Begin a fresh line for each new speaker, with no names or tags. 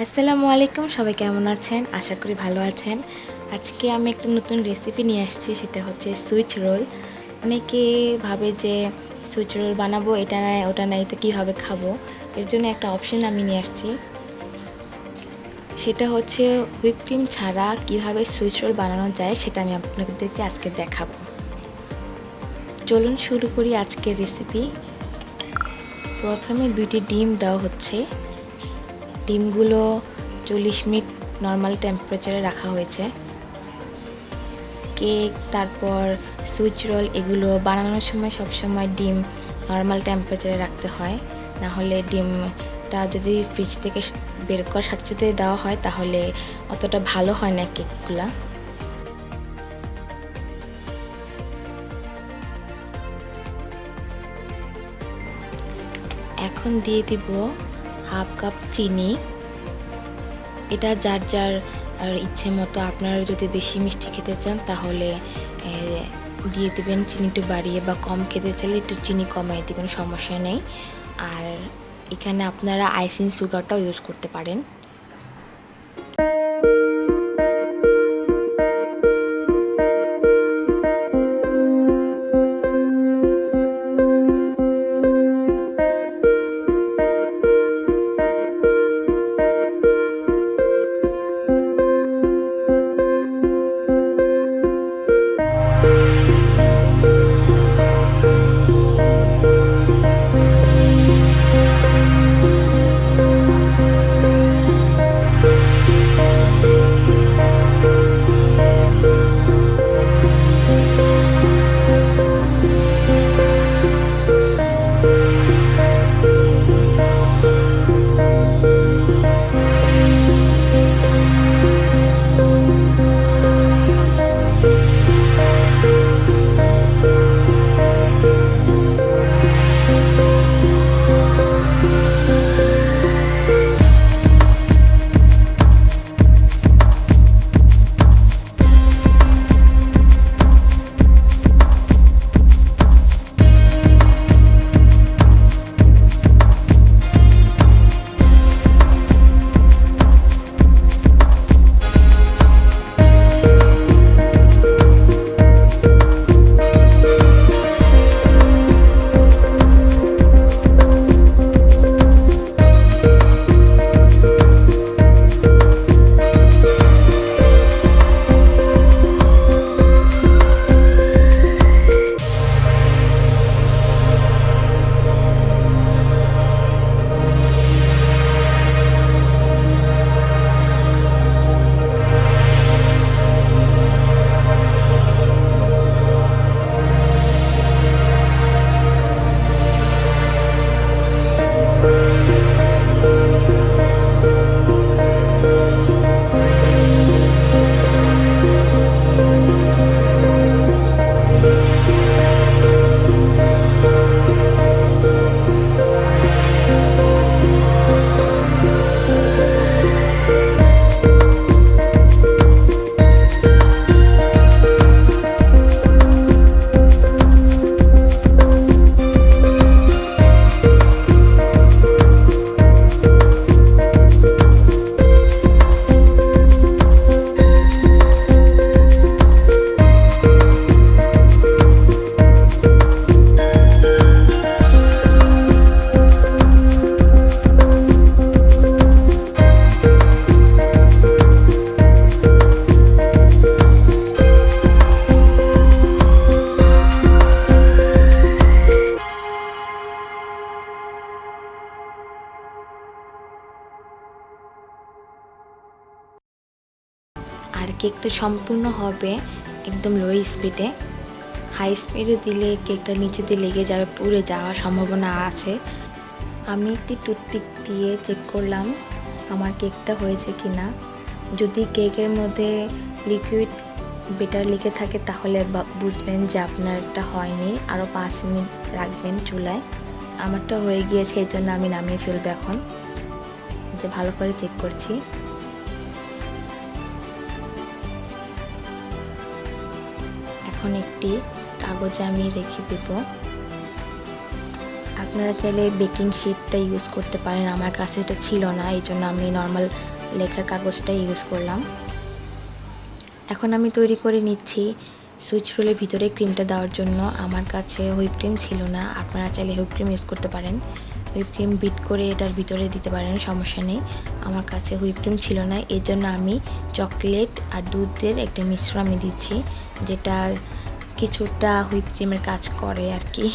আসসালামু আলাইকুম, সবাই কেমন আছেন? আশা করি ভালো আছেন। আজকে আমি একটা নতুন রেসিপি নিয়ে আসছি, সেটা হচ্ছে সুইচ রোল। অনেকে ভাবে যে সুইচ রোল বানাবো, এটা নাই ওটা নাই তো কীভাবে খাবো? এর জন্য একটা অপশন আমি নিয়ে আসছি। সেটা হচ্ছে হুইপ ক্রিম ছাড়া কীভাবে সুইচ রোল বানানো যায়, সেটা আমি আপনাদেরকে আজকে দেখাবো। চলুন শুরু করি আজকের রেসিপি। প্রথমে 2টি ডিম দেওয়া হচ্ছে। ডিমগুলো 40 মিনিট নর্মাল টেম্পারেচারে রাখা হয়েছে। কেক, তারপর সুইচ রোল এগুলো বানানোর সময় সবসময় ডিম নর্মাল টেম্পারেচারে রাখতে হয়, না হলে ডিমটা যদি ফ্রিজ থেকে বের করার সাথে সাথে দেওয়া হয় তাহলে অতটা ভালো হয় না কেকগুলা। এখন দিয়ে দিব হাফ কাপ চিনি। এটা যার যার ইচ্ছে মতো, আপনারা যদি বেশি মিষ্টি খেতে চান তাহলে দিয়ে দেবেন চিনি একটু বাড়িয়ে, বা কম খেতে চাইলে একটু চিনি কমাই দেবেন, সমস্যা নেই। আর এখানে আপনারা আইসিং সুগারটাও ইউজ করতে পারেন। আর কেকটা সম্পূর্ণ হবে একদম লো স্পিডে। হাই স্পিডে দিলে কেকটা নিচে দিয়ে লেগে যাবে, পুড়ে যাওয়ার সম্ভাবনা আছে। আমি একটি টুথপিক দিয়ে চেক করলাম আমার কেকটা হয়েছে কি না। যদি কেকের মধ্যে লিকুইড বেটার লেগে থাকে তাহলে বুঝবেন যে আপনারটা হয়নি, আরও 5 মিনিট রাখবেন চুলায়। আমারটা হয়ে গিয়েছে, এই জন্য আমি নামিয়ে ফেলবো। এখন যে ভালো করে চেক করছি। এখন একটি কাগজে আমি রেখে দেব। আপনারা চাইলে বেকিং শিটটা ইউজ করতে পারেন, আমার কাছে এটা ছিল না, এই জন্য আমি নর্মাল লেখার কাগজটাই ইউজ করলাম। এখন আমি তৈরি করে নিচ্ছি সুইচ রোলের ভিতরে ক্রিমটা দেওয়ার জন্য। আমার কাছে হুইপ ক্রিম ছিল না, আপনারা চাইলে হুইপ ক্রিম ইউজ করতে পারেন, হুইপ ক্রিম বিট করে এটার ভিতরে দিতে পারেন, সমস্যা নেই। আমার কাছে হুইপ ক্রিম ছিল না, এর জন্য আমি চকলেট আর দুধের একটা মিশ্রণ আমি দিচ্ছি, যেটা কিছুটা হুইপ ক্রিমের কাজ করে আর কি।